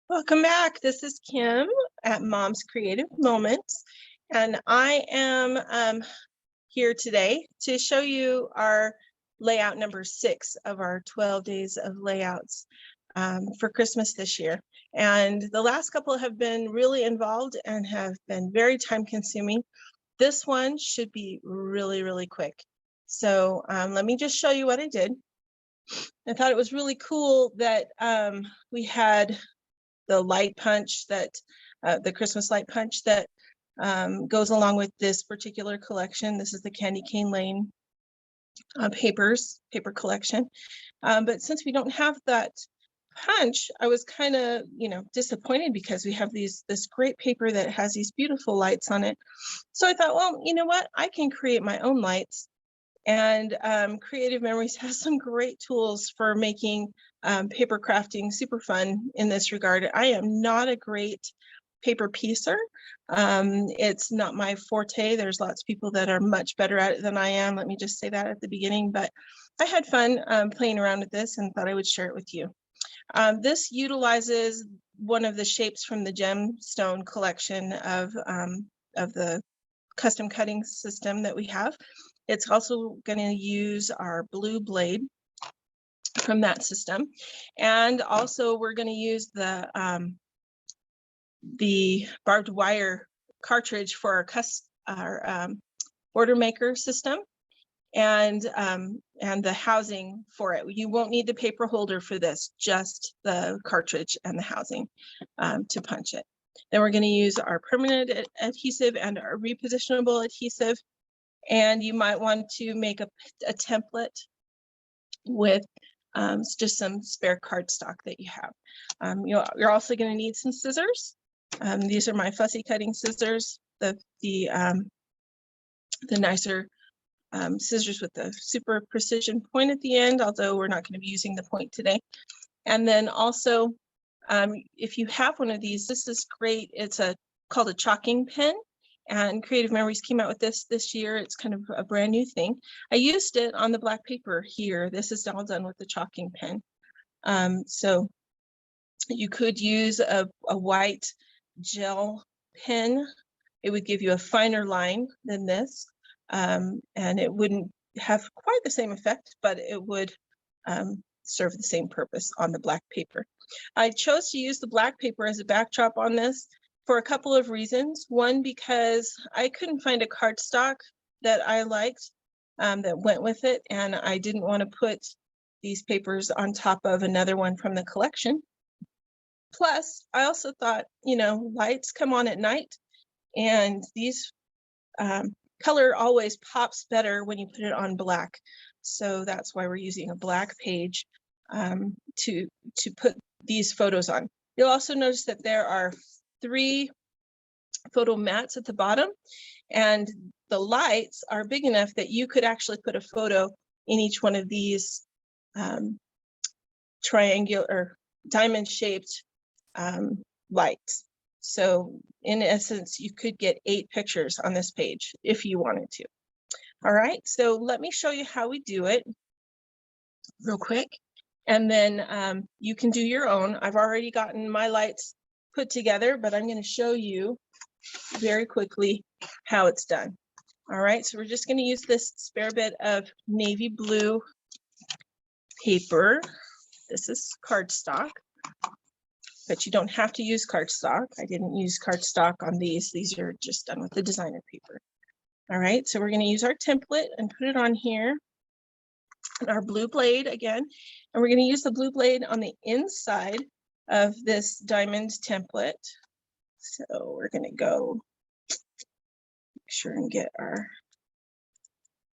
Welcome back. This is Kim at Mom's Creative Moments, and I am here today to show you our layout number 6 of our 12 days of layouts for Christmas this year. And the last couple have been really involved and have been very time consuming. This one should be really quick. So let me just show you what I did. I thought it was really cool that we had the light punch that the Christmas light punch that goes along with this particular collection. This is the Candy Cane Lane paper collection. But since we don't have that punch, I was kind of, disappointed because we have this great paper that has these beautiful lights on it. So I thought, well, you know what? I can create my own lights. And Creative Memories has some great tools for making paper crafting super fun in this regard. I am not a great paper piecer. It's not my forte. There's lots of people that are much better at it than I am. Let me just say that at the beginning, but I had fun playing around with this and thought I would share it with you. This utilizes one of the shapes from the gemstone collection of the custom cutting system that we have. It's also going to use our blue blade from that system. And also we're going to use the barbed wire cartridge for our order maker system and the housing for it. You won't need the paper holder for this, just the cartridge and the housing to punch it. Then we're going to use our permanent adhesive and our repositionable adhesive. And you might want to make a template with just some spare cardstock that you have. You're also going to need some scissors. These are my fussy cutting scissors, the nicer scissors with the super precision point at the end, although we're not going to be using the point today. And then also, if you have one of these, this is great. It's called a chalking pen. And Creative Memories came out with this year. It's kind of a brand new thing. I used it on the black paper here. This is all done with the chalking pen. So you could use a white gel pen. It would give you a finer line than this. And it wouldn't have quite the same effect, but it would serve the same purpose on the black paper. I chose to use the black paper as a backdrop on this for a couple of reasons. One, because I couldn't find a cardstock that I liked that went with it, and I didn't want to put these papers on top of another one from the collection. Plus, I also thought, lights come on at night, and these color always pops better when you put it on black. So that's why we're using a black page to put these photos on. You'll also notice that there are 3 photo mats at the bottom, and the lights are big enough that you could actually put a photo in each one of these triangular or diamond shaped lights. So in essence, you could get 8 pictures on this page if you wanted to. All right, so let me show you how we do it real quick, and then you can do your own. I've already gotten my lights put together, but I'm going to show you very quickly how it's done. All right, so we're just going to use this spare bit of navy blue paper. This is cardstock, but you don't have to use cardstock. I didn't use cardstock on these. These are just done with the designer paper. All right, so we're going to use our template and put it on here. And our blue blade again, and we're going to use the blue blade on the inside of this diamond template. So we're going to go make sure and get our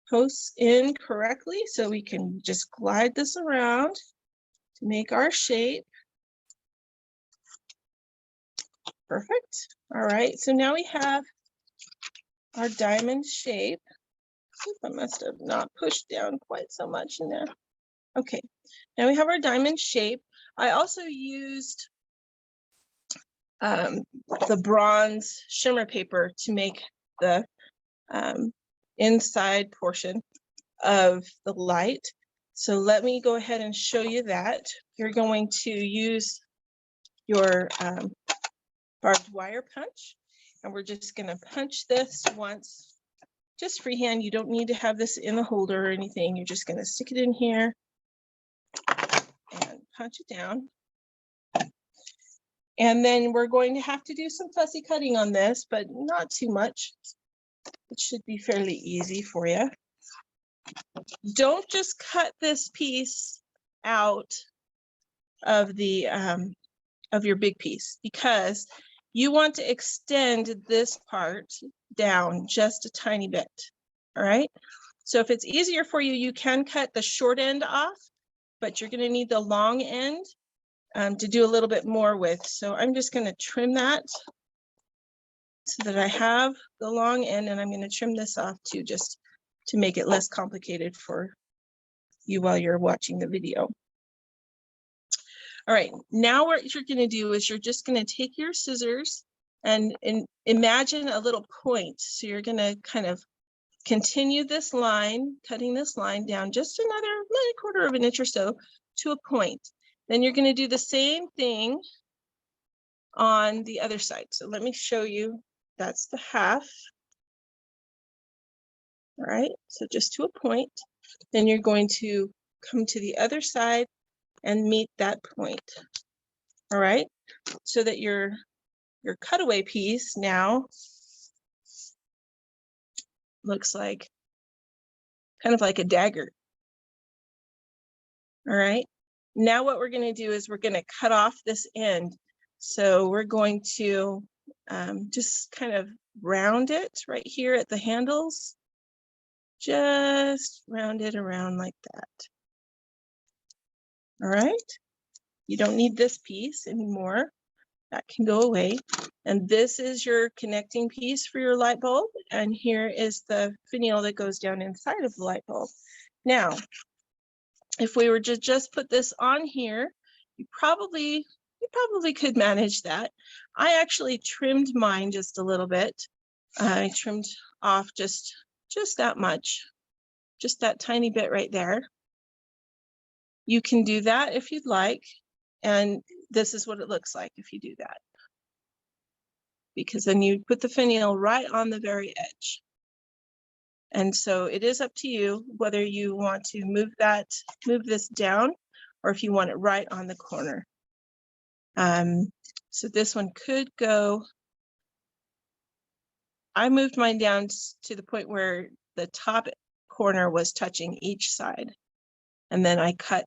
posts in correctly so we can just glide this around to make our shape. Perfect. All right, so now we have our diamond shape. I must have not pushed down quite so much in there. Okay, now we have our diamond shape. I also used the bronze shimmer paper to make the inside portion of the light. So let me go ahead and show you that. You're going to use your barbed wire punch. And we're just going to punch this once, just freehand. You don't need to have this in the holder or anything. You're just going to stick it in here and punch it down. And then we're going to have to do some fussy cutting on this, but not too much. It should be fairly easy for you. Don't just cut this piece out of the of your big piece, because you want to extend this part down just a tiny bit. All right. So if it's easier for you, you can cut the short end off, but you're going to need the long end to do a little bit more with. So I'm just going to trim that so that I have the long end, and I'm going to trim this off too, just to make it less complicated for you while you're watching the video. All right, now what you're going to do is you're just going to take your scissors and imagine a little point. So you're going to kind of continue this line, cutting this line down just another quarter of an inch or so to a point. Then you're going to do the same thing on the other side. So let me show you. That's the half. All right, so just to a point. Then you're going to come to the other side and meet that point. All right, so that your cutaway piece now looks like kind of like a dagger. All right, now what we're going to do is we're going to cut off this end. So we're going to just kind of round it right here at the handles. Just round it around like that. All right, you don't need this piece anymore. That can go away. And this is your connecting piece for your light bulb. And here is the finial that goes down inside of the light bulb. Now, if we were to just put this on here, you probably could manage that. I actually trimmed mine just a little bit. I trimmed off just that much, just that tiny bit right there. You can do that if you'd like. And this is what it looks like if you do that. Because then you put the finial right on the very edge. And so it is up to you whether you want to move this down, or if you want it right on the corner. So this one could go, I moved mine down to the point where the top corner was touching each side. And then I cut,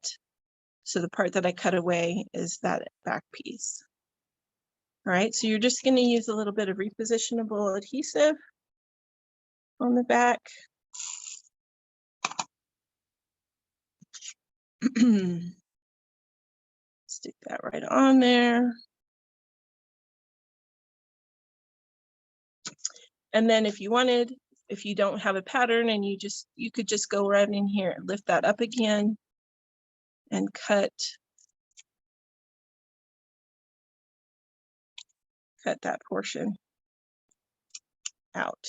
so the part that I cut away is that back piece. All right, so you're just going to use a little bit of repositionable adhesive on the back. Stick that right on there. And then if you wanted, if you don't have a pattern and you could just go right in here and lift that up again and cut that portion out.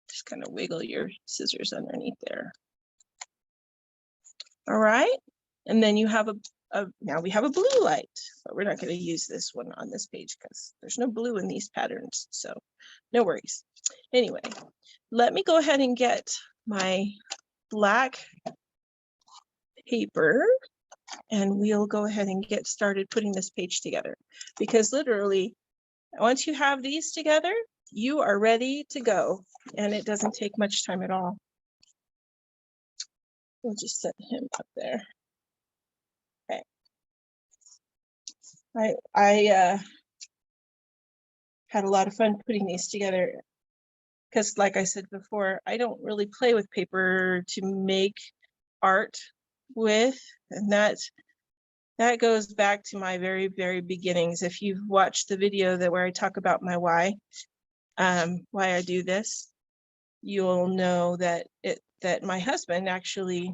Just kind of wiggle your scissors underneath there. All right, and then you have now we have a blue light, but we're not going to use this one on this page because there's no blue in these patterns, so no worries. Anyway, let me go ahead and get my black paper and we'll go ahead and get started putting this page together, because literally once you have these together, you are ready to go, and it doesn't take much time at all. We'll just set him up there. Okay. I had a lot of fun putting these together because, like I said before, I don't really play with paper to make art with, and that goes back to my very, very beginnings. If you've watched the video where I talk about my why I do this, you'll know that my husband actually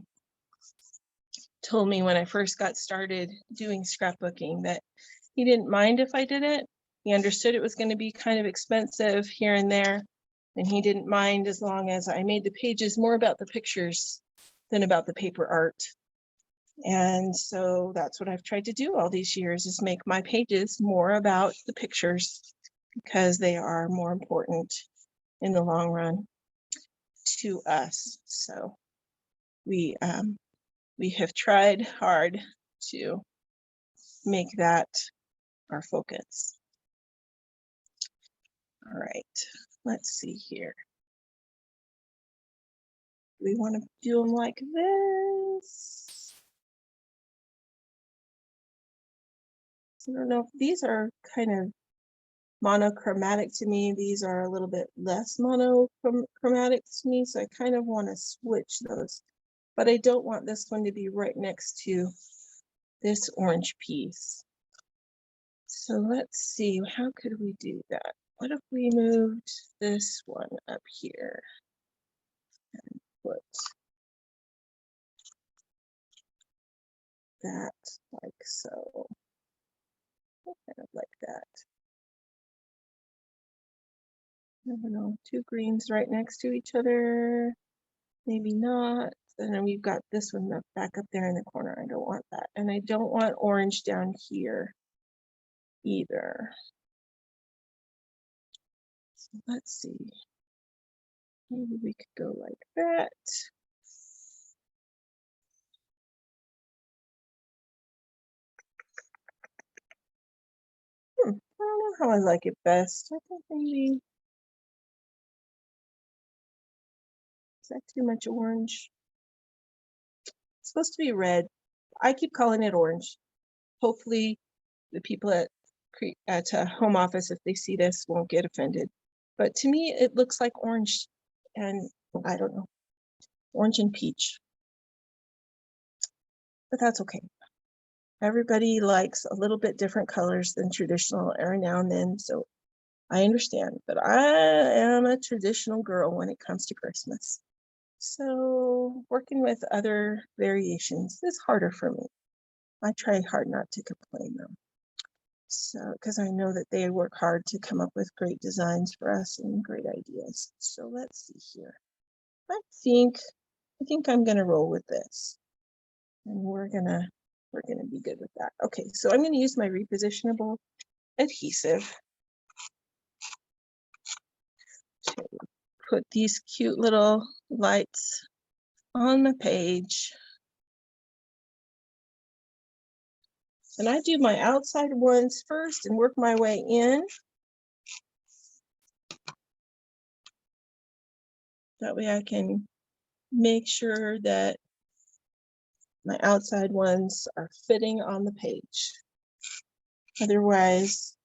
told me when I first got started doing scrapbooking that he didn't mind if I did it. He understood it was going to be kind of expensive here and there, and he didn't mind as long as I made the pages more about the pictures than about the paper art. And so that's what I've tried to do all these years, is make my pages more about the pictures, because they are more important in the long run to us. So we have tried hard to make that our focus. All right, let's see here. We want to do them like this. I don't know if these are kind of monochromatic to me. These are a little bit less monochromatic to me, so I kind of want to switch those. But I don't want this one to be right next to this orange piece. So let's see, how could we do that? What if we moved this one up here and put that like so, kind of like that. I don't know, two greens right next to each other, maybe not. And then we've got this one back up there in the corner. I don't want that. And I don't want orange down here either. So let's see. Maybe we could go like that. I don't know how I like it best. I think maybe, is that too much orange? It's supposed to be red. I keep calling it orange. Hopefully the people at home office, if they see this, won't get offended. But to me, it looks like orange, and I don't know, orange and peach. But that's okay. Everybody likes a little bit different colors than traditional every now and then, so I understand. But I am a traditional girl when it comes to Christmas. So working with other variations is harder for me. I try hard not to complain though. So, because I know that they work hard to come up with great designs for us and great ideas. So let's see here. I think I'm gonna roll with this, and we're gonna be good with that. Okay, so I'm gonna use my repositionable adhesive to put these cute little lights on the page. And I do my outside ones first and work my way in. That way I can make sure that my outside ones are fitting on the page. Otherwise,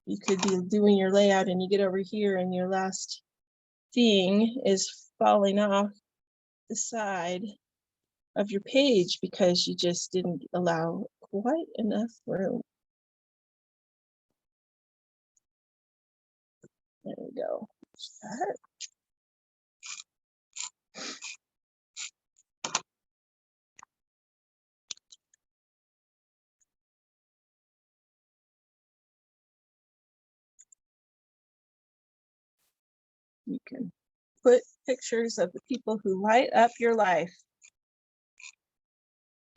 you could be doing your layout and you get over here and your last thing is falling off the side of your page because you just didn't allow quite enough room. There we go. You can put pictures of the people who light up your life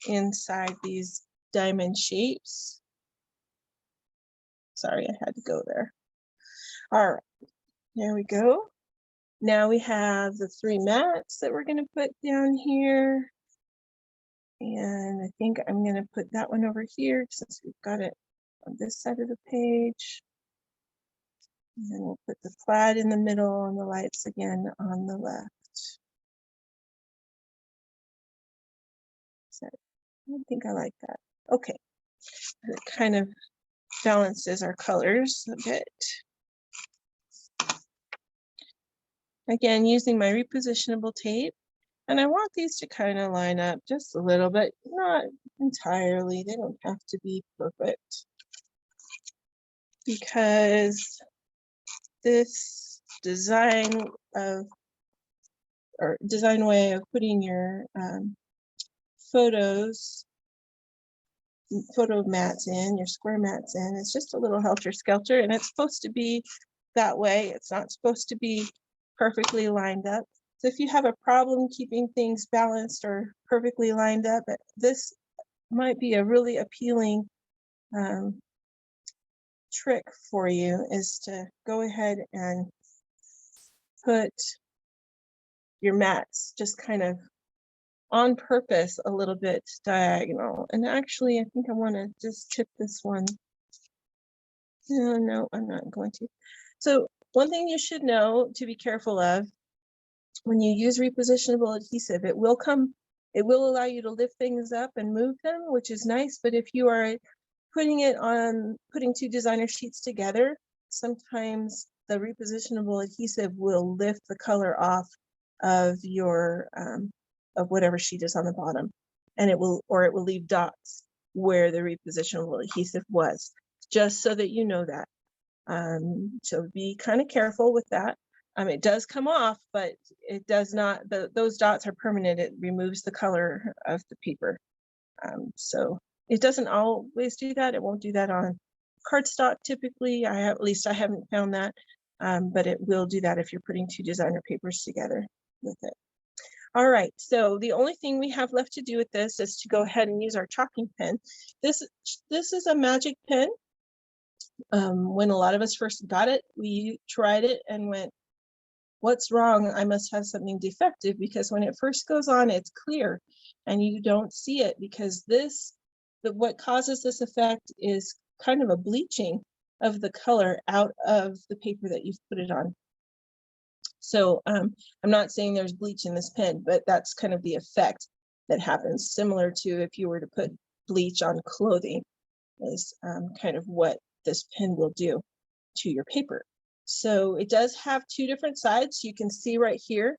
inside these diamond shapes. Sorry, I had to go there. All right, there we go. Now we have the 3 mats that we're going to put down here. And I think I'm going to put that one over here since we've got it on this side of the page. And then we'll put the plaid in the middle and the lights again on the left. So I don't think I like that. Okay, it kind of balances our colors a bit. Again, using my repositionable tape. And I want these to kind of line up just a little bit, not entirely. They don't have to be perfect. Because this design way of putting your photo mats in, your square mats in, it's just a little helter-skelter, and it's supposed to be that way. It's not supposed to be perfectly lined up. So if you have a problem keeping things balanced or perfectly lined up, this might be a really appealing trick for you, is to go ahead and put your mats just kind of on purpose a little bit diagonal. And actually, I think I want to just tip this one. No, I'm not going to. So one thing you should know to be careful of when you use repositionable adhesive, it will allow you to lift things up and move them, which is nice. But if you are putting two designer sheets together, sometimes the repositionable adhesive will lift the color off of your of whatever sheet is on the bottom, and it will leave dots where the repositionable adhesive was, just so that you know that. So be kind of careful with that. It does come off, but it does not, those dots are permanent. It removes the color of the paper. So it doesn't always do that. It won't do that on cardstock typically. At least I haven't found that, but it will do that if you're putting two designer papers together with it. All right, so the only thing we have left to do with this is to go ahead and use our chalking pen. This is a magic pen. When a lot of us first got it, we tried it and went, what's wrong? I must have something defective, because when it first goes on, it's clear and you don't see it, because what causes this effect is kind of a bleaching of the color out of the paper that you've put it on. So I'm not saying there's bleach in this pen, but that's kind of the effect that happens, similar to if you were to put bleach on clothing, is kind of what this pen will do to your paper. So it does have two different sides. You can see right here,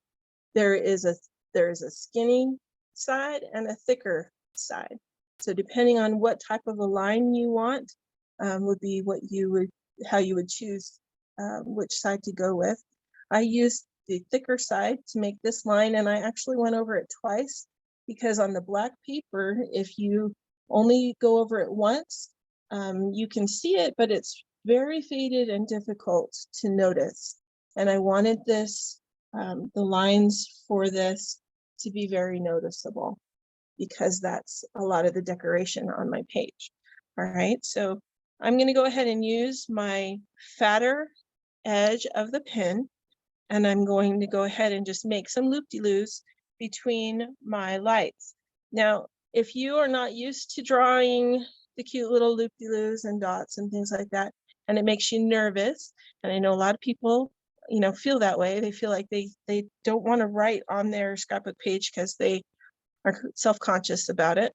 there is a skinny side and a thicker side. So depending on what type of a line you want, would be how you would choose which side to go with. I used the thicker side to make this line, and I actually went over it twice, because on the black paper, if you only go over it once, you can see it, but it's very faded and difficult to notice. And I wanted this, the lines for this to be very noticeable, because that's a lot of the decoration on my page. All right, so I'm going to go ahead and use my fatter edge of the pen, and I'm going to go ahead and just make some loop-de-loos between my lights. Now, if you are not used to drawing the cute little loop-de-loos and dots and things like that, and it makes you nervous, and I know a lot of people, feel that way. They feel like they don't want to write on their scrapbook page because they are self-conscious about it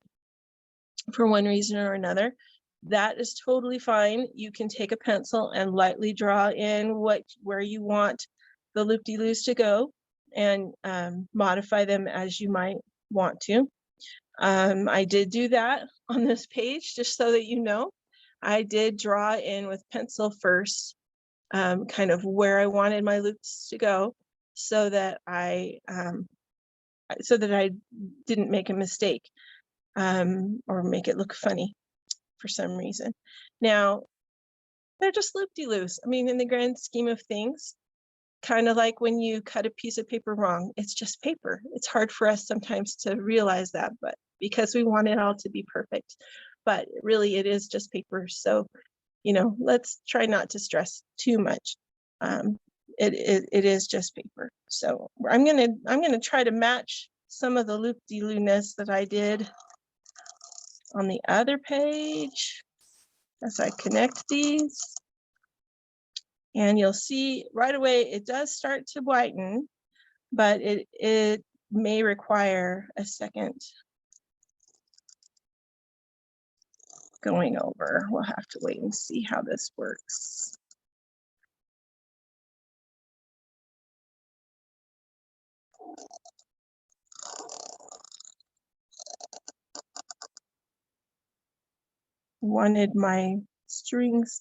for one reason or another. That is totally fine. You can take a pencil and lightly draw in where you want the loop-de-loos to go, and modify them as you might want to. I did do that on this page, just so that you know. I did draw in with pencil first, kind of where I wanted my loops to go, so that I didn't make a mistake, or make it look funny for some reason. Now, they're just loop-de-loos. I mean, in the grand scheme of things, kind of like when you cut a piece of paper wrong, it's just paper. It's hard for us sometimes to realize that, but because we want it all to be perfect, but really it is just paper. So, let's try not to stress too much. It is just paper. So I'm gonna try to match some of the loop-de-loo-ness that I did on the other page as I connect these. And you'll see right away, it does start to whiten, but it may require a second going over. We'll have to wait and see how this works. Wanted my strings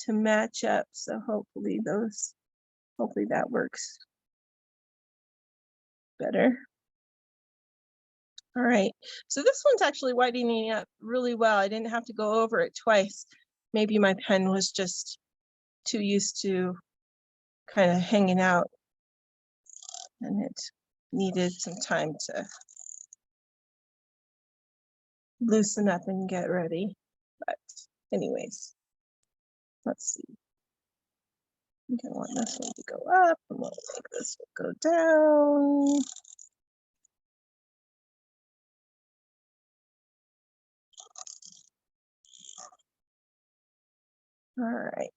to match up, so hopefully that works better. All right, so this one's actually whitening up really well. I didn't have to go over it twice. Maybe my pen was just too used to kind of hanging out, and it needed some time to loosen up and get ready. But anyways, let's see. I'm gonna want this one to go up and we'll make this one go down. All right.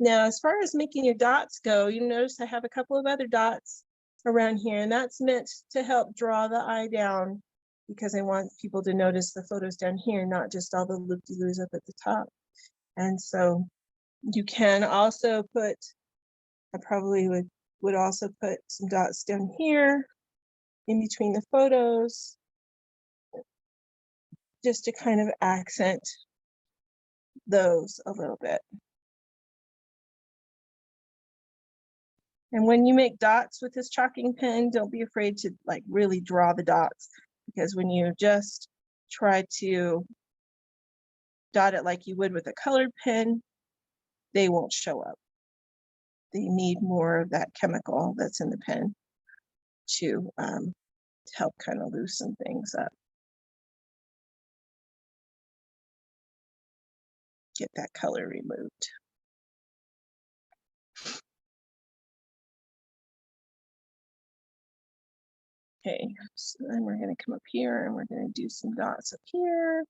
Now, as far as making your dots go, you notice I have a couple of other dots around here, and that's meant to help draw the eye down because I want people to notice the photos down here, not just all the loop-de-loos up at the top. And so you can also put, I probably would also put some dots down here in between the photos, just to kind of accent those a little bit. And when you make dots with this chalking pen, don't be afraid to like really draw the dots, because when you just try to dot it like you would with a colored pen, they won't show up. They need more of that chemical that's in the pen to help kind of loosen things up. Get that color removed. Okay, so then we're going to come up here and we're going to do some dots up here.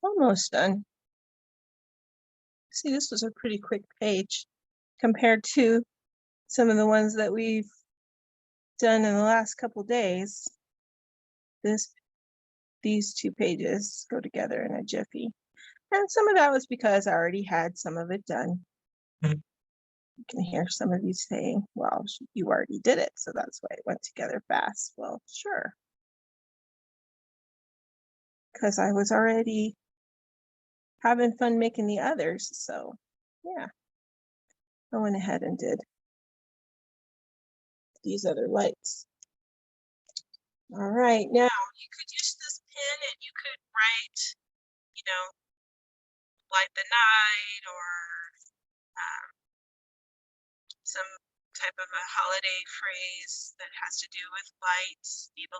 Almost done. See, this was a pretty quick page compared to some of the ones that we've done in the last couple days. These two pages go together in a jiffy. And some of that was because I already had some of it done. You can hear some of you saying, well, you already did it, so that's why it went together fast. Well, sure. Because I was already having fun making the others, so yeah. I went ahead and did these other lights. All right, now you could use this pen and you could write, you know, light the night or some type of a holiday phrase that has to do with light, be the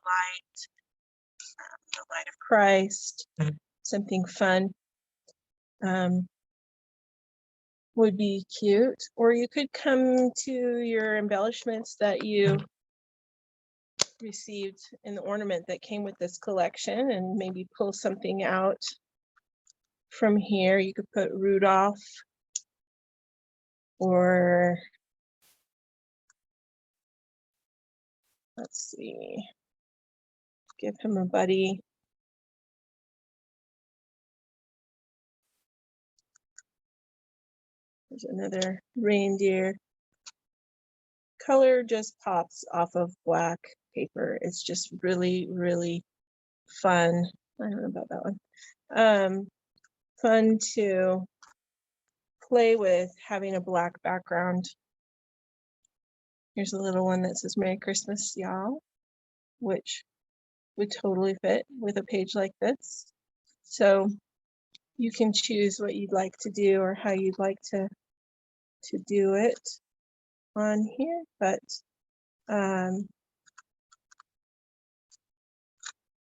light of Christ, something fun would be cute. Or you could come to your embellishments that you received in the ornament that came with this collection and maybe pull something out from here. You could put Rudolph, or let's see, give him a buddy. There's another reindeer. Color just pops off of black paper. It's just really, really fun. I don't know about that one. Fun to play with having a black background. Here's a little one that says Merry Christmas, y'all, which would totally fit with a page like this. So you can choose what you'd like to do or how you'd like to do it on here, but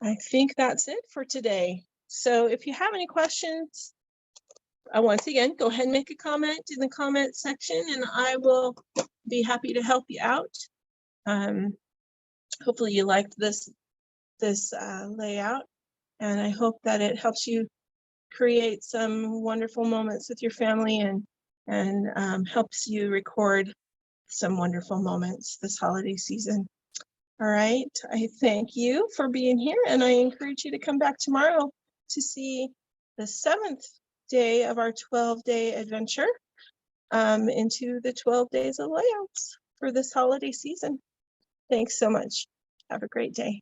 I think that's it for today. So if you have any questions, once again, go ahead and make a comment in the comment section and I will be happy to help you out. Hopefully you liked this layout, and I hope that it helps you create some wonderful moments with your family and helps you record some wonderful moments this holiday season. All right, I thank you for being here and I encourage you to come back tomorrow to see the 7th day of our 12-day adventure into the 12 days of layouts for this holiday season. Thanks so much. Have a great day.